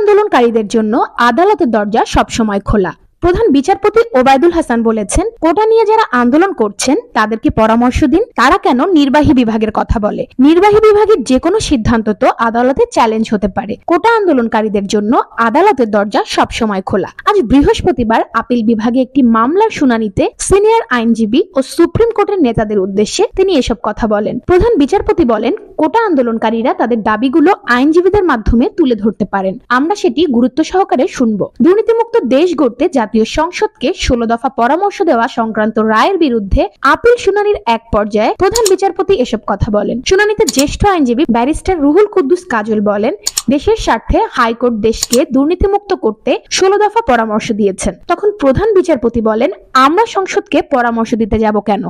আন্দোলনকারীদের জন্য আদালতের দরজা সবসময় খোলা। প্রধান বিচারপতি ওবায়দুল হাসান বলেছেন, কোটা নিয়ে যারা আন্দোলন করছেন তাদেরকে পরামর্শ দিন তারা কেন নির্বাহী বিভাগের কথা বলে। নির্বাহী বিভাগের যে কোনো সিদ্ধান্ত তো আদালতে চ্যালেঞ্জ হতে পারে। কোটা আন্দোলনকারীদের জন্য আদালতের দরজা সবসময় খোলা। আজ বৃহস্পতিবার আপিল বিভাগে একটি মামলার শুনানিতে সিনিয়র আইনজীবী ও সুপ্রিম কোর্টের নেতাদের উদ্দেশ্যে তিনি এসব কথা বলেন। প্রধান বিচারপতি বলেন, কোটা আন্দোলনকারীরা তাদের দাবিগুলো আইনজীবীদের মাধ্যমে তুলে ধরতে পারেন। আমরা সেটি গুরুত্ব সহকারে শুনব। দুর্নীতিমুক্ত দেশ গড়তে জাতীয় সংসদকে 16 দফা পরামর্শ দেওয়া সংক্রান্ত রায়ের বিরুদ্ধে আপিল শুনানির এক পর্যায়ে প্রধান বিচারপতি এসব কথা বলেন। শুনানিতে জ্যেষ্ঠ আইনজীবী ব্যারিস্টার রুহুল কুদ্দুস কাজল বলেন, দেশের স্বার্থে হাইকোর্ট দেশকে দুর্নীতিমুক্ত করতে 16 দফা পরামর্শ দিয়েছেন। তখন প্রধান বিচারপতি বলেন, আমরা সংসদকে পরামর্শ দিতে যাব কেন?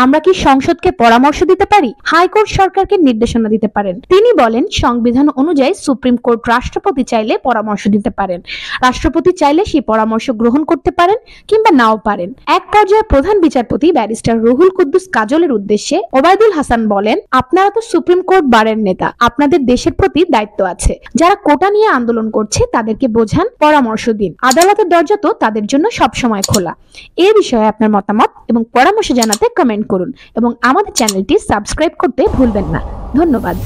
আমরা কি সংসদকে পরামর্শ দিতে পারি? হাইকোর্ট সরকারকে নির্দেশনা দিতে পারেন। তিনি বলেন, সংবিধান অনুযায়ী সুপ্রিম কোর্ট রাষ্ট্রপতি চাইলে পরামর্শ দিতে পারেন। রাষ্ট্রপতি চাইলে সেই পরামর্শ গ্রহণ করতে পারেন কিংবা নাও পারেন। এক পর্যায়ে প্রধান বিচারপতি ব্যারিস্টার রুহুল কুদ্দুস কাজলের উদ্দেশ্যে ওবায়দুল হাসান বলেন, আপনারা তো সুপ্রিম কোর্ট বারের নেতা, আপনাদের দেশের প্রতি দায়িত্ব আছে। যারা কোটা নিয়ে আন্দোলন করছে তাদেরকে বোঝান, পরামর্শ দিন। আদালতের দরজা তো তাদের জন্য সবসময় খোলা। এ বিষয়ে আপনার মতামত এবং পরামর্শ জানাতে কমেন্ট করুন এবং আমাদের চ্যানেলটি সাবস্ক্রাইব করতে ভুলবেন না। ধন্যবাদ।